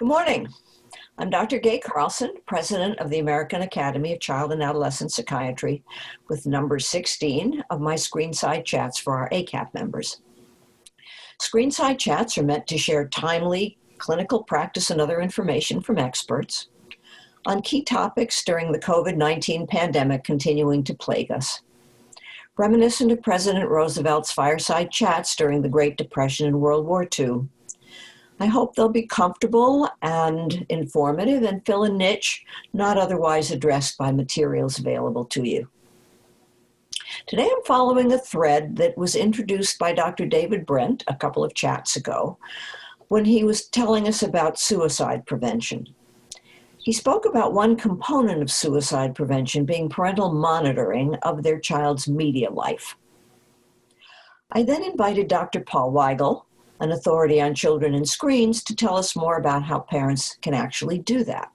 Good morning. I'm Dr. Gay Carlson, President of the American Academy of Child and Adolescent Psychiatry, with number 16 of my Screenside chats for our AACAP members. Screenside chats are meant to share timely clinical practice and other information from experts on key topics during the COVID-19 pandemic continuing to plague us. Reminiscent of President Roosevelt's fireside chats during the Great Depression and World War II, I hope they'll be comfortable and informative and fill a niche not otherwise addressed by materials available to you. Today I'm following a thread that was introduced by Dr. David Brent a couple of chats ago when he was telling us about suicide prevention. He spoke about one component of suicide prevention being parental monitoring of their child's media life. I then invited Dr. Paul Weigel, an authority on children and screens, to tell us more about how parents can actually do that.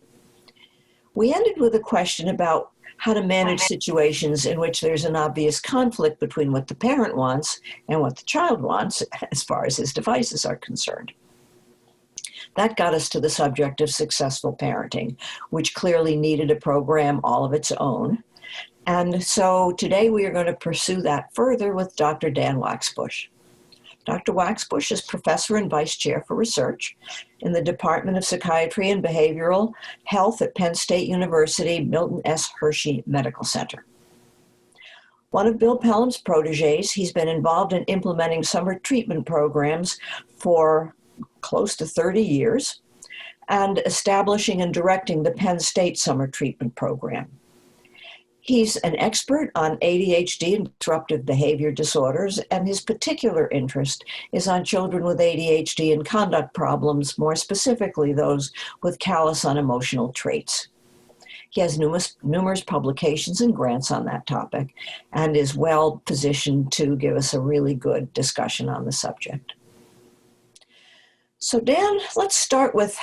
We ended with a question about how to manage situations in which there's an obvious conflict between what the parent wants and what the child wants as far as his devices are concerned. That got us to the subject of successful parenting, which clearly needed a program all of its own. And so today we are going to pursue that further with Dr. Dan Waschbusch. Dr. Waschbusch is professor and vice chair for research in the Department of Psychiatry and Behavioral Health at Penn State University, Milton S. Hershey Medical Center. One of Bill Pelham's proteges, he's been involved in implementing summer treatment programs for close to 30 years and establishing and directing the Penn State Summer Treatment Program. He's an expert on ADHD and disruptive behavior disorders, and his particular interest is on children with ADHD and conduct problems, more specifically those with callous unemotional traits. He has numerous publications and grants on that topic and is well positioned to give us a really good discussion on the subject. So Dan, let's start with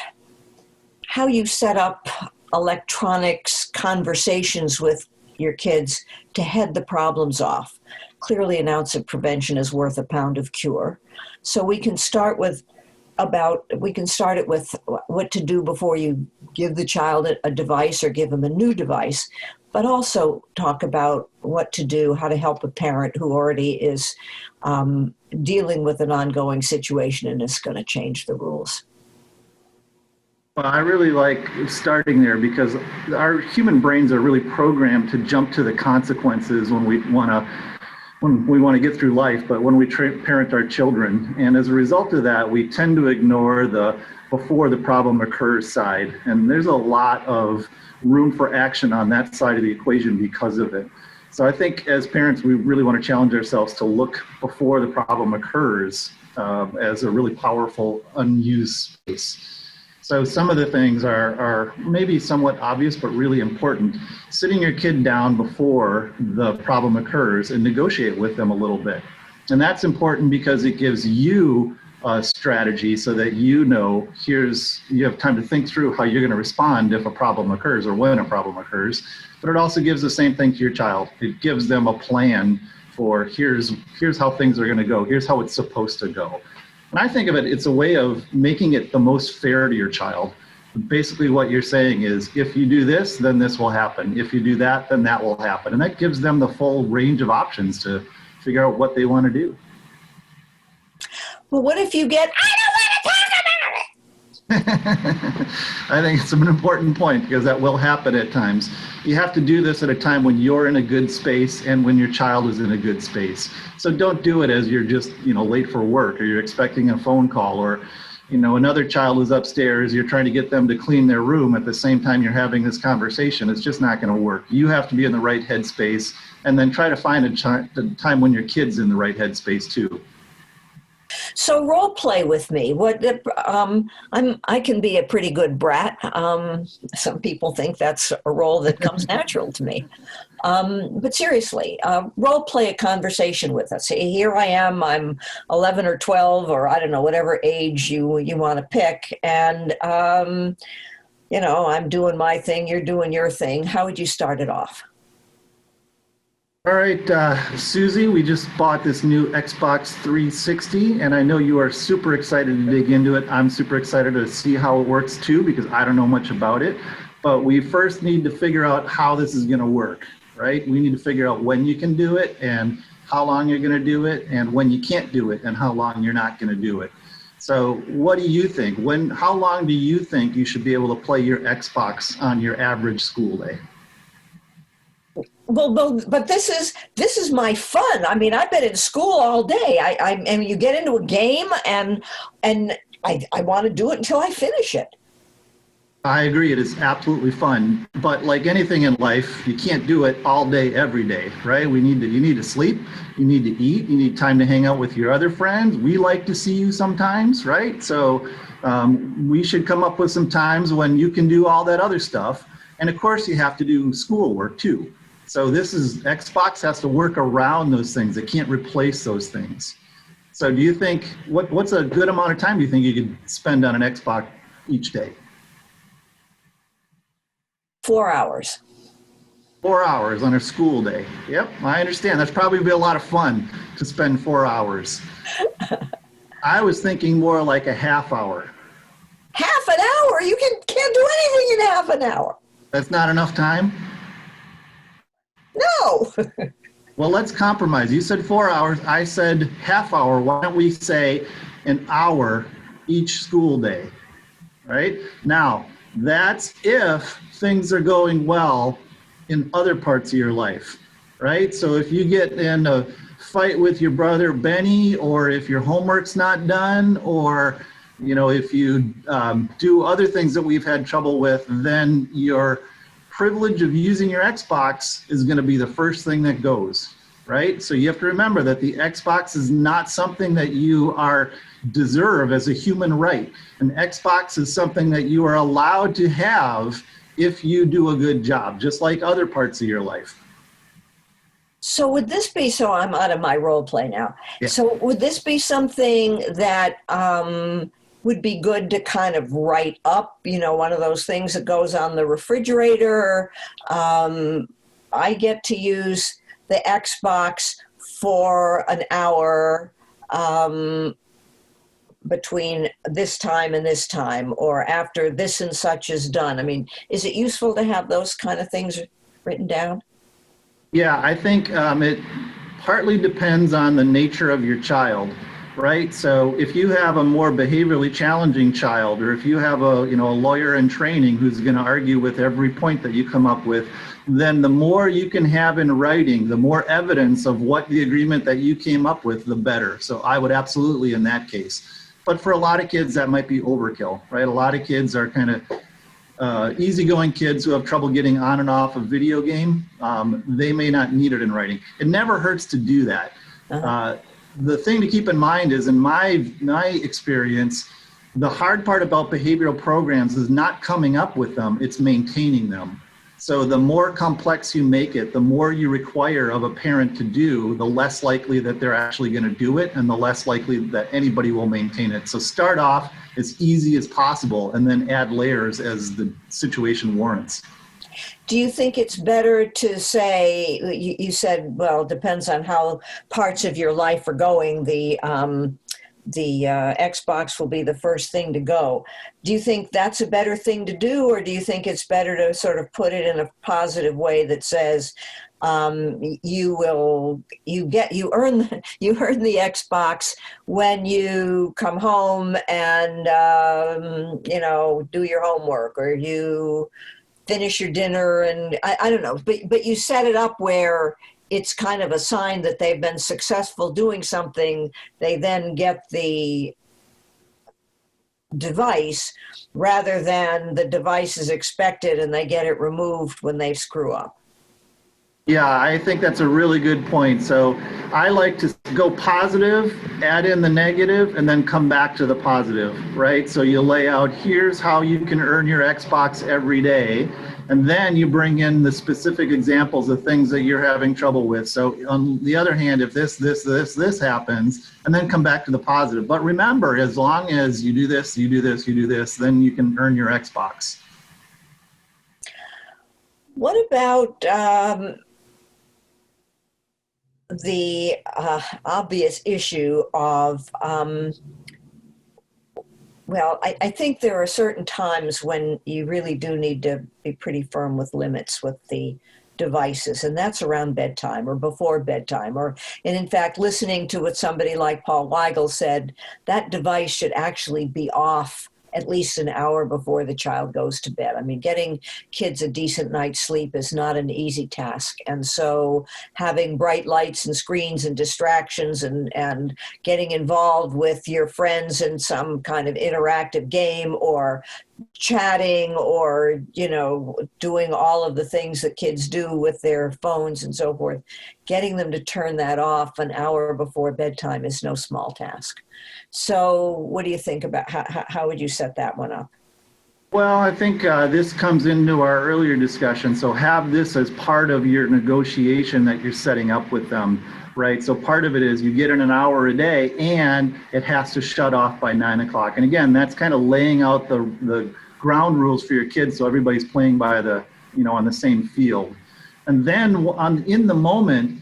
how you set up electronics conversations with your kids to head the problems off. Clearly, an ounce of prevention is worth a pound of cure. So we can start it with what to do before you give the child a device or give them a new device, but also talk about what to do, how to help a parent who already is dealing with an ongoing situation and is going to change the rules. Well, I really like starting there because our human brains are really programmed to jump to the consequences when we want to get through life, but when we parent our children. And as a result of that, we tend to ignore the before the problem occurs side. And there's a lot of room for action on that side of the equation because of it. So I think as parents, we really want to challenge ourselves to look before the problem occurs as a really powerful unused space. So some of the things are maybe somewhat obvious, but really important. Sitting your kid down before the problem occurs and negotiate with them a little bit. And that's important because it gives you a strategy so that you know you have time to think through how you're going to respond if a problem occurs or when a problem occurs. But it also gives the same thing to your child. It gives them a plan for here's how things are going to go. Here's how it's supposed to go. And I think of it, it's a way of making it the most fair to your child. Basically what you're saying is, if you do this, then this will happen. If you do that, then that will happen. And that gives them the full range of options to figure out what they want to do. Well, what if you get, I don't want to talk about it? I think it's an important point because that will happen at times. You have to do this at a time when you're in a good space and when your child is in a good space. So don't do it as you're just, late for work or you're expecting a phone call or, another child is upstairs. You're trying to get them to clean their room at the same time you're having this conversation. It's just not going to work. You have to be in the right headspace and then try to find a time when your kid's in the right headspace too. So role play with me. I can be a pretty good brat. Some people think that's a role that comes natural to me. But seriously, role play a conversation with us. Here I am. I'm 11 or 12, or I don't know, whatever age you want to pick, and I'm doing my thing. You're doing your thing. How would you start it off? All right, Susie, we just bought this new Xbox 360, and I know you are super excited to dig into it. I'm super excited to see how it works too, because I don't know much about it. But we first need to figure out how this is going to work, right? We need to figure out when you can do it and how long you're going to do it, and when you can't do it and how long you're not going to do it. So what do you think? How long do you think you should be able to play your Xbox on your average school day? Well, but this is my fun. I mean, I've been in school all day. And you get into a game, and I want to do it until I finish it. I agree. It is absolutely fun, but like anything in life, you can't do it all day, every day, right? You need to sleep, you need to eat, you need time to hang out with your other friends. We like to see you sometimes, right? So we should come up with some times when you can do all that other stuff. And of course, you have to do schoolwork too. So Xbox has to work around those things. It can't replace those things. So do you think, what's a good amount of time do you think you could spend on an Xbox each day? 4 hours. 4 hours on a school day. Yep, I understand. That's probably be a lot of fun to spend 4 hours. I was thinking more like a half hour. Half an hour? You can't do anything in half an hour. That's not enough time? No. Well, let's compromise. You said 4 hours. I said half hour. Why don't we say an hour each school day? Right? Now, that's if things are going well in other parts of your life, right? So if you get in a fight with your brother Benny, or if your homework's not done, or if you do other things that we've had trouble with, then your privilege of using your Xbox is going to be the first thing that goes, right? So you have to remember that the Xbox is not something that you deserve as a human right. An Xbox is something that you are allowed to have if you do a good job, just like other parts of your life. So would this be, so I'm out of my role play now. Yeah. So would this be something that would be good to kind of write up, one of those things that goes on the refrigerator? I get to use the Xbox for an hour between this time and this time, or after this and such is done. I mean, is it useful to have those kind of things written down? Yeah, I think it partly depends on the nature of your child, right? So if you have a more behaviorally challenging child, or if you have a lawyer in training who's going to argue with every point that you come up with, then the more you can have in writing, the more evidence of what the agreement that you came up with, the better. So I would absolutely in that case. But for a lot of kids, that might be overkill, right? A lot of kids are kind of easygoing kids who have trouble getting on and off a video game. They may not need it in writing. It never hurts to do that. The thing to keep in mind is, in my experience, the hard part about behavioral programs is not coming up with them, it's maintaining them. So the more complex you make it, the more you require of a parent to do, the less likely that they're actually going to do it, and the less likely that anybody will maintain it. So start off as easy as possible and then add layers as the situation warrants. Do you think it's better to say, you said, well, it depends on how parts of your life are going, the Xbox will be the first thing to go. Do you think that's a better thing to do, or do you think it's better to sort of put it in a positive way that says you earn the Xbox when you come home and do your homework, or you finish your dinner, and I don't know, but you set it up where it's kind of a sign that they've been successful doing something. They then get the device rather than the device is expected and they get it removed when they screw up. Yeah, I think that's a really good point. So I like to go positive, add in the negative, and then come back to the positive, right? So you lay out, here's how you can earn your Xbox every day. And then you bring in the specific examples of things that you're having trouble with. So on the other hand, if this happens, and then come back to the positive. But remember, as long as you do this, then you can earn your Xbox. What about the obvious issue of, well, I think there are certain times when you really do need to be pretty firm with limits with the devices, and that's around bedtime or before bedtime, and in fact, listening to what somebody like Paul Weigel said, that device should actually be off at least an hour before the child goes to bed. I mean, getting kids a decent night's sleep is not an easy task. And so having bright lights and screens and distractions and getting involved with your friends in some kind of interactive game or chatting or, doing all of the things that kids do with their phones and so forth, getting them to turn that off an hour before bedtime is no small task. So what do you think about how would you set that one up? Well, I think this comes into our earlier discussion. So have this as part of your negotiation that you're setting up with them, right? So part of it is you get in an hour a day and it has to shut off by 9 o'clock. And again, that's kind of laying out the ground rules for your kids so everybody's playing by on the same field. And then in the moment,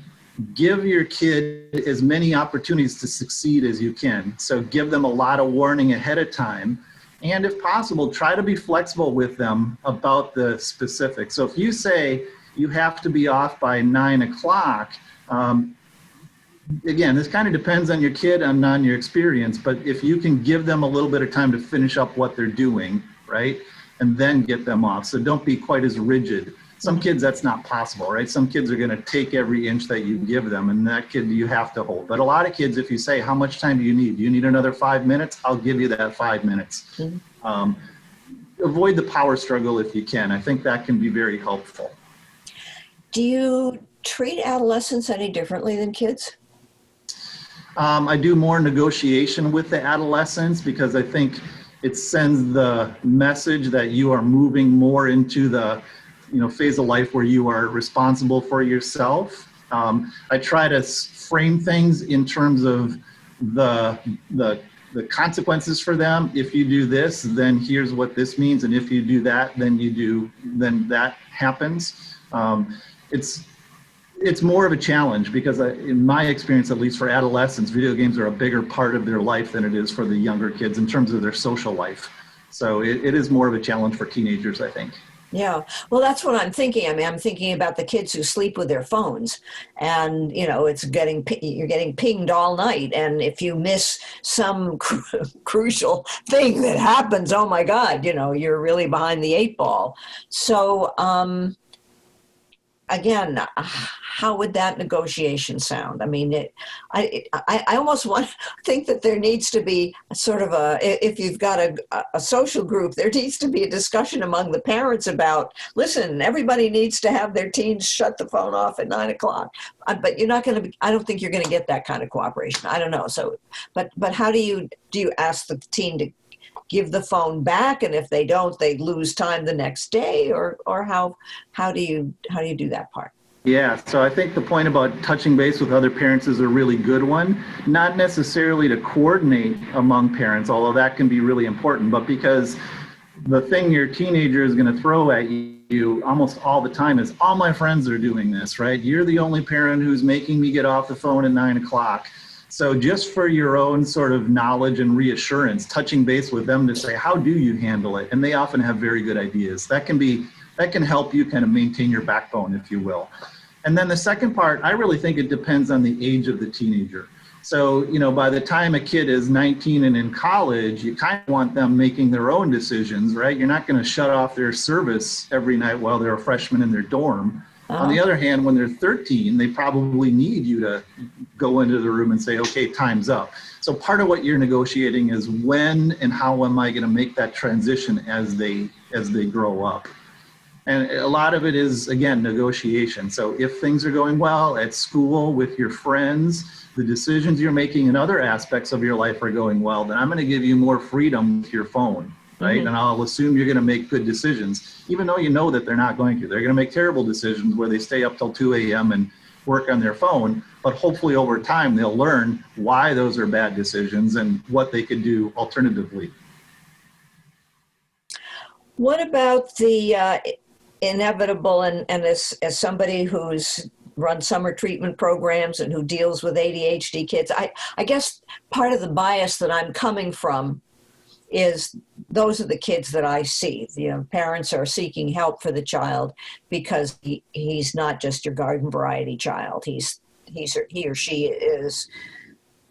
give your kid as many opportunities to succeed as you can. So give them a lot of warning ahead of time. And if possible, try to be flexible with them about the specifics. So if you say you have to be off by 9 o'clock, again, this kind of depends on your kid and on your experience, but if you can give them a little bit of time to finish up what they're doing, right? And then get them off. So don't be quite as rigid. Some kids, that's not possible, right? Some kids are going to take every inch that you give them, and that kid you have to hold. But a lot of kids, if you say, how much time do you need? Do you need another 5 minutes? I'll give you that 5 minutes. Mm-hmm. Avoid the power struggle if you can. I think that can be very helpful. Do you treat adolescents any differently than kids? I do more negotiation with the adolescents because I think it sends the message that you are moving more into the phase of life where you are responsible for yourself. I try to frame things in terms of the consequences for them. If you do this, then here's what this means. And if you do that, then that happens. It's more of a challenge because in my experience, at least for adolescents, video games are a bigger part of their life than it is for the younger kids in terms of their social life. So it is more of a challenge for teenagers, I think. Yeah, well, that's what I'm thinking. I mean, I'm thinking about the kids who sleep with their phones, and you're getting pinged all night, and if you miss some crucial thing that happens, oh my God, you're really behind the 8 ball. So again, how would that negotiation sound? I mean, I almost think that there needs to be sort of if you've got a social group, there needs to be a discussion among the parents about, listen, everybody needs to have their teens shut the phone off at 9 o'clock. But you're not going to, I don't think you're going to get that kind of cooperation. I don't know. So, but how do you ask the teen to give the phone back, and if they don't, they lose time the next day, or how do you do that part? Yeah, so I think the point about touching base with other parents is a really good one. Not necessarily to coordinate among parents, although that can be really important, but because the thing your teenager is going to throw at you almost all the time is, all my friends are doing this, right? You're the only parent who's making me get off the phone at 9 o'clock. So just for your own sort of knowledge and reassurance, touching base with them to say, how do you handle it? And they often have very good ideas. That can help you kind of maintain your backbone, if you will. And then the second part, I really think it depends on the age of the teenager. So, by the time a kid is 19 and in college, you kind of want them making their own decisions, right? You're not going to shut off their service every night while they're a freshman in their dorm. On the other hand, when they're 13, they probably need you to go into the room and say, okay, time's up. So part of what you're negotiating is when and how am I going to make that transition as they grow up. And a lot of it is, again, negotiation. So if things are going well at school with your friends, the decisions you're making in other aspects of your life are going well, then I'm going to give you more freedom with your phone. Right? Mm-hmm. And I'll assume you're going to make good decisions, even though you know that they're not going to. They're going to make terrible decisions where they stay up till 2 a.m. and work on their phone. But hopefully over time, they'll learn why those are bad decisions and what they could do alternatively. What about the inevitable, and as somebody who's runs summer treatment programs and who deals with ADHD kids. I guess part of the bias that I'm coming from is those are the kids that I see. Parents are seeking help for the child because he's not just your garden variety child. He or she is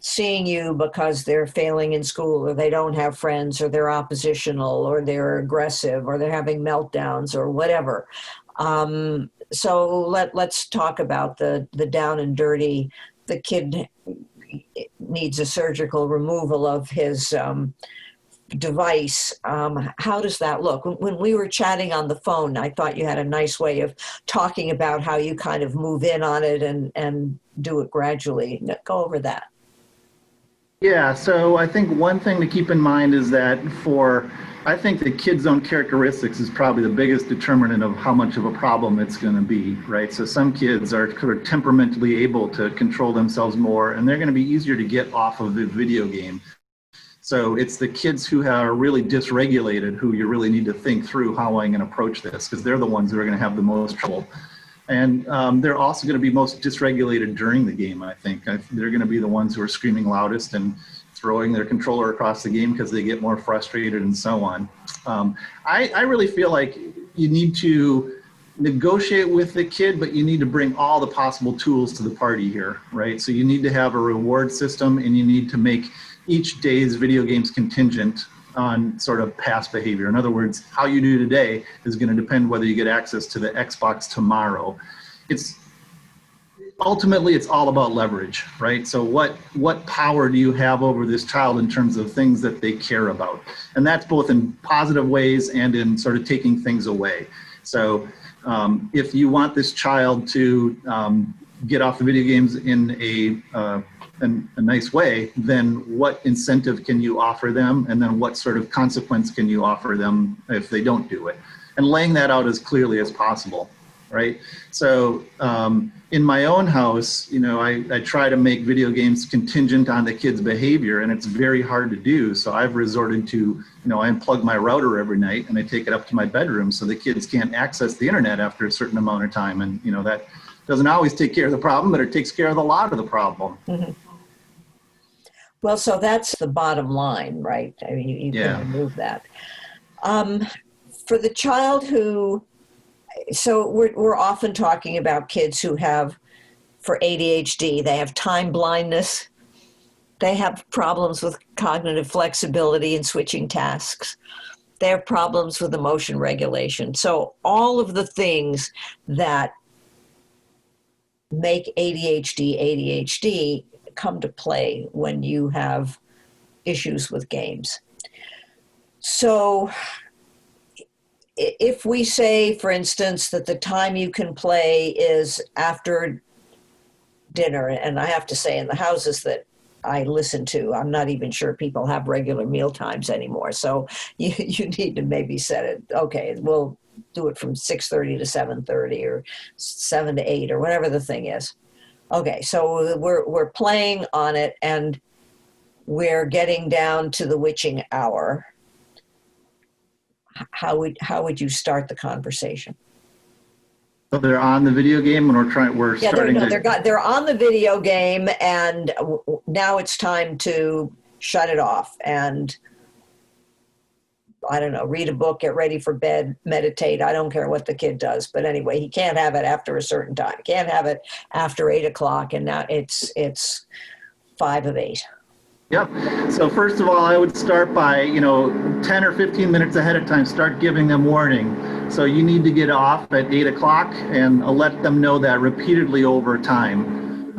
seeing you because they're failing in school, or they don't have friends, or they're oppositional, or they're aggressive, or they're having meltdowns, or whatever. So let's talk about the down and dirty. The kid needs a surgical removal of his device. How does that look? When we were chatting on the phone, I thought you had a nice way of talking about how you kind of move in on it and do it gradually. Go over that. Yeah, so I think one thing to keep in mind is that I think the kid's own characteristics is probably the biggest determinant of how much of a problem it's going to be, right? So some kids are sort of temperamentally able to control themselves more, and they're going to be easier to get off of the video game. So it's the kids who are really dysregulated who you really need to think through how I'm going to approach this, because they're the ones who are going to have the most trouble. And they're also going to be most dysregulated during the game, I think. They're going to be the ones who are screaming loudest and throwing their controller across the game because they get more frustrated and so on. I really feel like you need to negotiate with the kid, but you need to bring all the possible tools to the party here, right? So you need to have a reward system, and you need to make each day's video games contingent on sort of past behavior. In other words, how you do today is going to depend whether you get access to the Xbox tomorrow. Ultimately, it's all about leverage, right? So what power do you have over this child in terms of things that they care about? And that's both in positive ways and in sort of taking things away. So if you want this child to get off the video games in a nice way, then what incentive can you offer them? And then what sort of consequence can you offer them if they don't do it? And laying that out as clearly as possible, right? So in my own house, I try to make video games contingent on the kid's behavior, and it's very hard to do. So I've resorted to, I unplug my router every night and I take it up to my bedroom so the kids can't access the internet after a certain amount of time. And, that doesn't always take care of the problem, but it takes care of a lot of the problem. Mm-hmm. Well, so that's the bottom line, right? I mean, you can remove that. For the child so we're often talking about kids who have, for ADHD, they have time blindness. They have problems with cognitive flexibility and switching tasks. They have problems with emotion regulation. So all of the things that make ADHD come to play when you have issues with games. So if we say, for instance, that the time you can play is after dinner, and I have to say in the houses that I listen to, I'm not even sure people have regular meal times anymore. So you need to maybe set it, okay, we'll do it from 6:30 to 7:30 or 7 to 8 or whatever the thing is. Okay, so we're playing on it and we're getting down to the witching hour. How would you start the conversation? So they're on the video game and they're on the video game, and now it's time to shut it off and, I don't know, read a book, get ready for bed, meditate. I don't care what the kid does, but anyway, he can't have it after a certain time. He can't have it after 8 o'clock, and now it's 5 of 8. Yep. So first of all, I would start by, 10 or 15 minutes ahead of time, start giving them warning. So you need to get off at 8 o'clock, and let them know that repeatedly over time.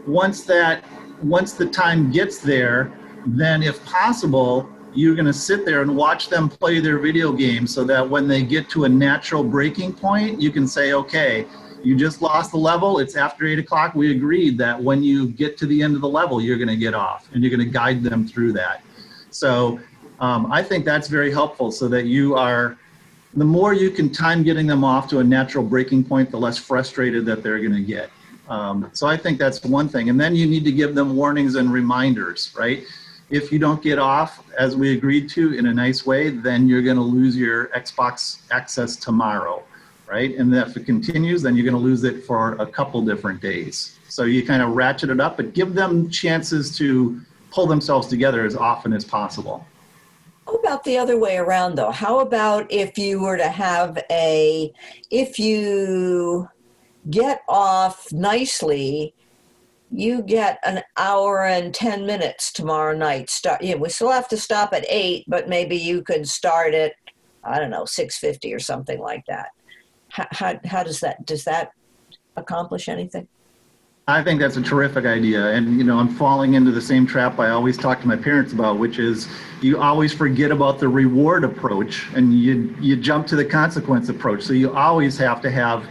Once the time gets there, then if possible, you're going to sit there and watch them play their video game so that when they get to a natural breaking point, you can say, okay, you just lost the level. It's after 8 o'clock. We agreed that when you get to the end of the level, you're going to get off, and you're going to guide them through that. So I think that's very helpful, so that the more you can time getting them off to a natural breaking point, the less frustrated that they're going to get. So I think that's one thing. And then you need to give them warnings and reminders, right? If you don't get off, as we agreed to, in a nice way, then you're going to lose your Xbox access tomorrow, right? And if it continues, then you're going to lose it for a couple different days. So you kind of ratchet it up, but give them chances to pull themselves together as often as possible. How about the other way around, though? How about if you were to have if you get off nicely, you get an hour and 10 minutes tomorrow night. We still have to stop at 8, but maybe you could start at, I don't know, 6:50 or something like that. How does that accomplish anything? I think that's a terrific idea. And, I'm falling into the same trap I always talk to my parents about, which is you always forget about the reward approach and you jump to the consequence approach. So you always have to have,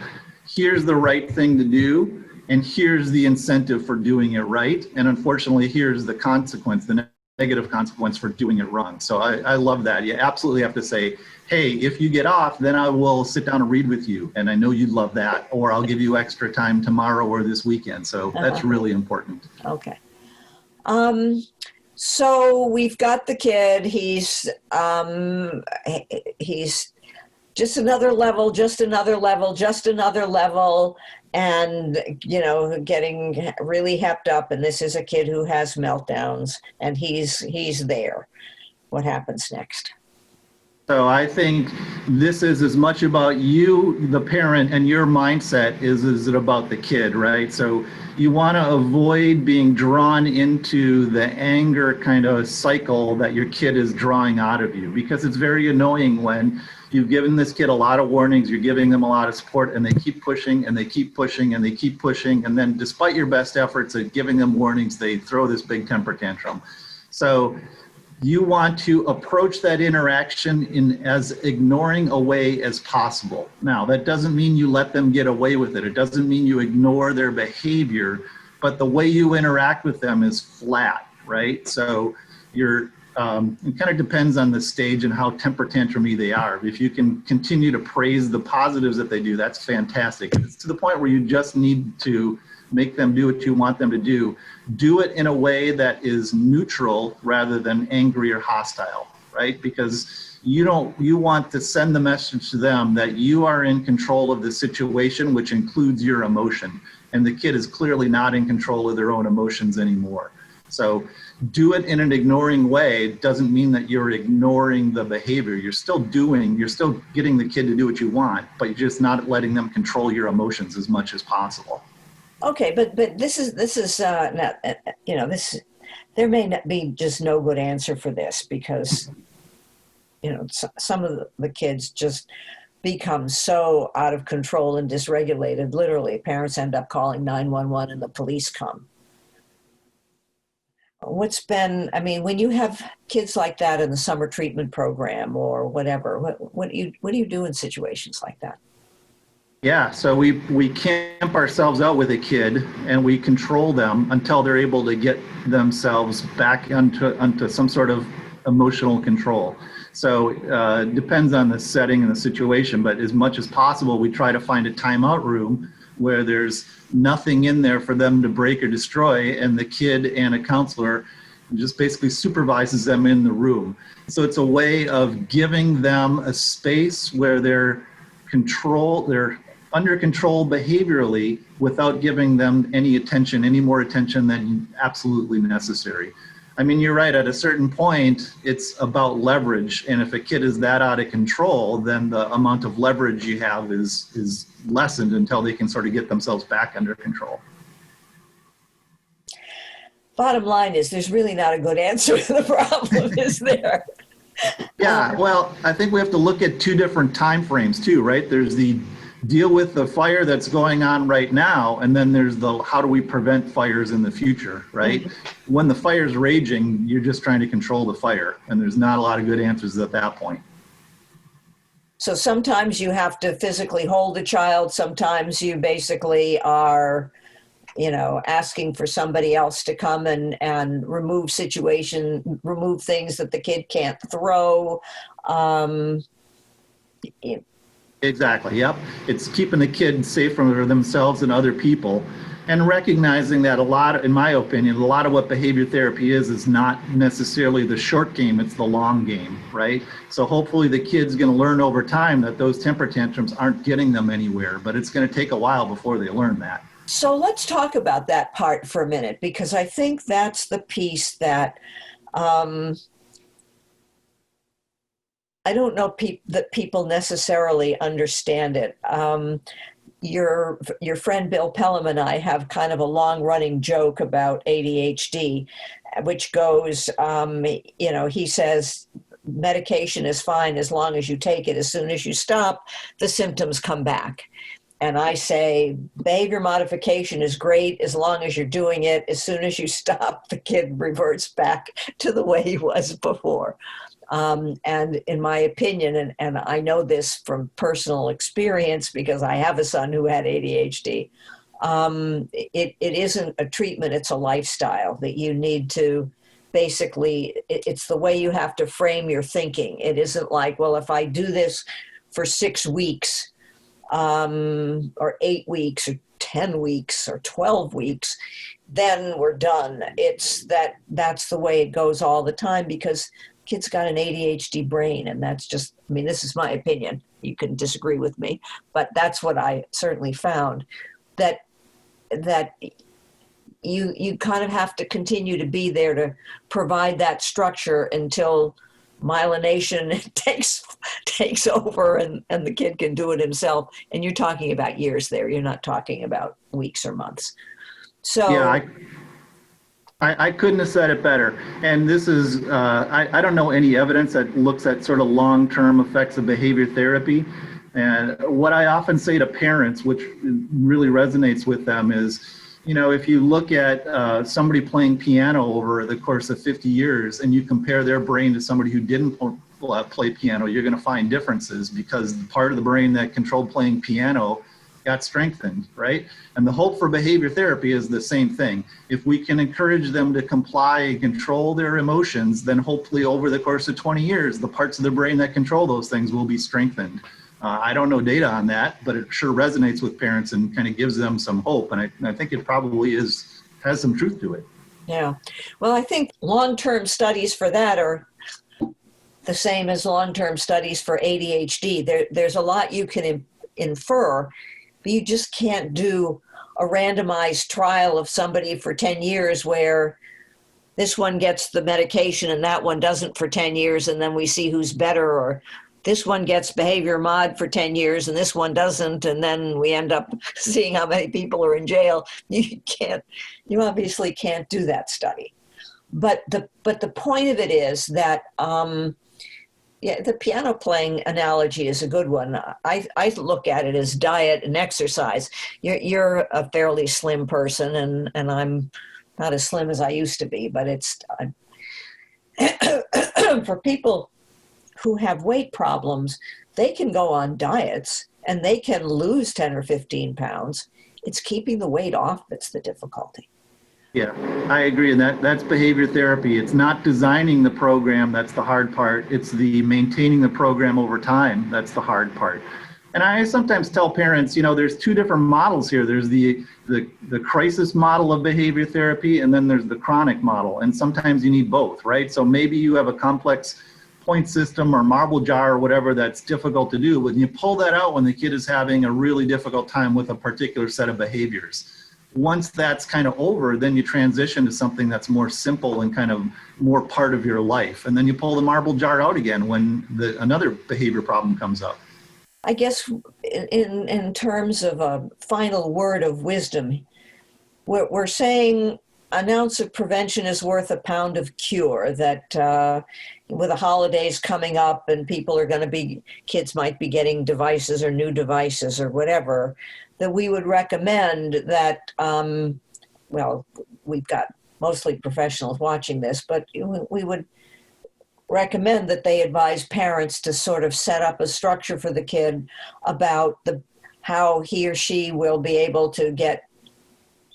here's the right thing to do, and here's the incentive for doing it right. And unfortunately, here's the consequence, the negative consequence for doing it wrong. So I love that. You absolutely have to say, hey, if you get off, then I will sit down and read with you. And I know you'd love that, or I'll give you extra time tomorrow or this weekend. So that's really important. Okay. So we've got the kid. He's just another level, and getting really hepped up. And this is a kid who has meltdowns, and he's there. What happens next? So I think this is as much about you, the parent, and your mindset is it about the kid, right? So you want to avoid being drawn into the anger kind of cycle that your kid is drawing out of you, because it's very annoying when you've given this kid a lot of warnings, you're giving them a lot of support, and they keep pushing and they keep pushing and they keep pushing. And then despite your best efforts at giving them warnings, they throw this big temper tantrum. So you want to approach that interaction in as ignoring a way as possible. Now, that doesn't mean you let them get away with it. It doesn't mean you ignore their behavior, but the way you interact with them is flat, right? So it kind of depends on the stage and how temper tantrumy they are. If you can continue to praise the positives that they do, that's fantastic. If it's to the point where you just need to make them do what you want them to do it in a way that is neutral rather than angry or hostile, right? Because you want to send the message to them that you are in control of the situation, which includes your emotion. And the kid is clearly not in control of their own emotions anymore. So do it in an ignoring way. It doesn't mean that you're ignoring the behavior. You're still getting the kid to do what you want, but you're just not letting them control your emotions as much as possible. Okay, but this is there may not be just no good answer for this, because some of the kids just become so out of control and dysregulated. Literally, parents end up calling 911 and the police come. When you have kids like that in the summer treatment program or whatever, what do you do in situations like that? Yeah, so we camp ourselves out with a kid and we control them until they're able to get themselves back onto some sort of emotional control. So it depends on the setting and the situation, but as much as possible, we try to find a timeout room where there's nothing in there for them to break or destroy, and the kid and a counselor just basically supervises them in the room. So it's a way of giving them a space where they're under control behaviorally without giving them any more attention than absolutely necessary. I mean, you're right, at a certain point, it's about leverage. And if a kid is that out of control, then the amount of leverage you have is lessened until they can sort of get themselves back under control. Bottom line is there's really not a good answer to the problem, is there? Yeah, well, I think we have to look at two different time frames too, right? There's the deal with the fire that's going on right now, and then there's the how do we prevent fires in the future, right? Mm-hmm. When the fire's raging, you're just trying to control the fire, and there's not a lot of good answers at that point. So sometimes you have to physically hold a child, sometimes you basically are asking for somebody else to come and remove things that the kid can't throw. Exactly, yep. It's keeping the kid safe from themselves and other people. And recognizing that in my opinion, a lot of what behavior therapy is not necessarily the short game, it's the long game, right? So hopefully the kid's going to learn over time that those temper tantrums aren't getting them anywhere, but it's going to take a while before they learn that. So let's talk about that part for a minute, because I think that's the piece that I don't know that people necessarily understand it. Your friend Bill Pelham and I have kind of a long-running joke about ADHD, which goes, he says medication is fine as long as you take it. As soon as you stop, the symptoms come back. And I say behavior modification is great as long as you're doing it. As soon as you stop, the kid reverts back to the way he was before. And in my opinion, and I know this from personal experience because I have a son who had ADHD, it isn't a treatment, it's a lifestyle that you need to basically, it's the way you have to frame your thinking. It isn't like, well, if I do this for 6 weeks, or 8 weeks or 10 weeks or 12 weeks, then we're done. That's the way it goes all the time because kids got an ADHD brain, and that's just, this is my opinion. You can disagree with me, but that's what I certainly found, that you kind of have to continue to be there to provide that structure until myelination takes over and the kid can do it himself. And you're talking about years there. You're not talking about weeks or months. So yeah, I couldn't have said it better. And this is, I don't know any evidence that looks at sort of long-term effects of behavior therapy. And what I often say to parents, which really resonates with them, is, if you look at somebody playing piano over the course of 50 years and you compare their brain to somebody who didn't play piano, you're going to find differences because the part of the brain that controlled playing piano got strengthened, right? And the hope for behavior therapy is the same thing. If we can encourage them to comply and control their emotions, then hopefully over the course of 20 years, the parts of the brain that control those things will be strengthened. I don't know data on that, but it sure resonates with parents and kind of gives them some hope. And I think it probably has some truth to it. Yeah. Well, I think long-term studies for that are the same as long-term studies for ADHD. There's a lot you can infer, but you just can't do a randomized trial of somebody for 10 years where this one gets the medication and that one doesn't for 10 years, and then we see who's better, or this one gets behavior mod for 10 years and this one doesn't, and then we end up seeing how many people are in jail. You obviously can't do that study. But the point of it is that, the piano playing analogy is a good one. I look at it as diet and exercise. You're a fairly slim person, and I'm not as slim as I used to be, but it's for people who have weight problems, they can go on diets and they can lose 10 or 15 pounds. It's keeping the weight off that's the difficulty. Yeah, I agree. And that's behavior therapy. It's not designing the program that's the hard part. It's the maintaining the program over time that's the hard part. And I sometimes tell parents, there's two different models here. There's the crisis model of behavior therapy, and then there's the chronic model. And sometimes you need both, right? So maybe you have a complex point system or marble jar or whatever that's difficult to do. When you pull that out when the kid is having a really difficult time with a particular set of behaviors. Once that's kind of over, then you transition to something that's more simple and kind of more part of your life. And then you pull the marble jar out again when another behavior problem comes up. I guess in terms of a final word of wisdom, we're saying an ounce of prevention is worth a pound of cure, that with the holidays coming up and kids might be getting devices or new devices or whatever, that we would recommend that, we've got mostly professionals watching this, but we would recommend that they advise parents to sort of set up a structure for the kid about how he or she will be able to get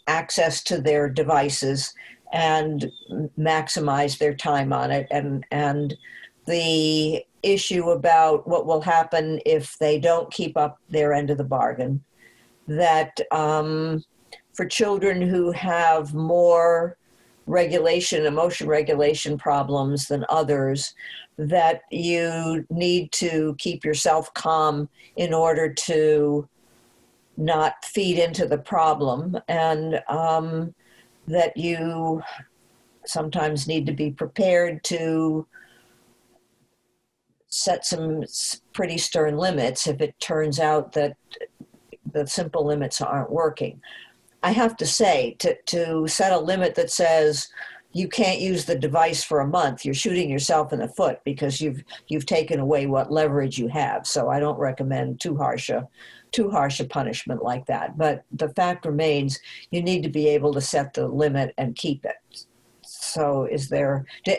access to their devices and maximize their time on it. And the issue about what will happen if they don't keep up their end of the bargain, that for children who have more emotion regulation problems than others, that you need to keep yourself calm in order to not feed into the problem, and that you sometimes need to be prepared to set some pretty stern limits if it turns out that the simple limits aren't working. I have to say, to set a limit that says you can't use the device for a month, you're shooting yourself in the foot, because you've taken away what leverage you have. So I don't recommend too harsh a punishment like that. But the fact remains, you need to be able to set the limit and keep it. So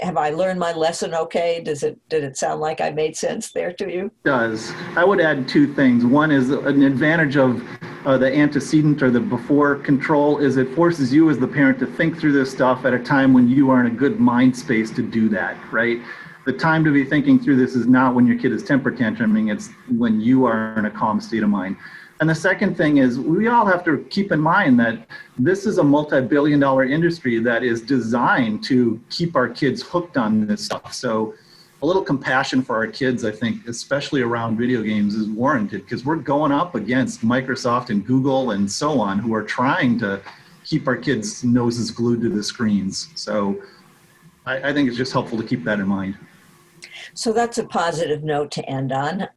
have I learned my lesson okay? Did it sound like I made sense there to you? It does. I would add two things. One is an advantage of the antecedent or the before control is it forces you as the parent to think through this stuff at a time when you are in a good mind space to do that, right? The time to be thinking through this is not when your kid is temper tantruming, it's when you are in a calm state of mind. And the second thing is we all have to keep in mind that this is a multi-billion-dollar industry that is designed to keep our kids hooked on this stuff. So a little compassion for our kids, I think, especially around video games, is warranted, because we're going up against Microsoft and Google and so on, who are trying to keep our kids' noses glued to the screens. So I think it's just helpful to keep that in mind. So that's a positive note to end on.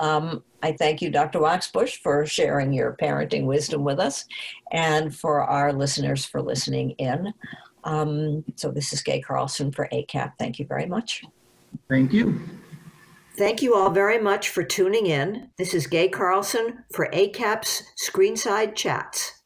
I thank you, Dr. Waschbusch, for sharing your parenting wisdom with us, and for our listeners for listening in. So this is Gay Carlson for AACAP. Thank you very much. Thank you. Thank you all very much for tuning in. This is Gay Carlson for AACAP's Screenside Chats.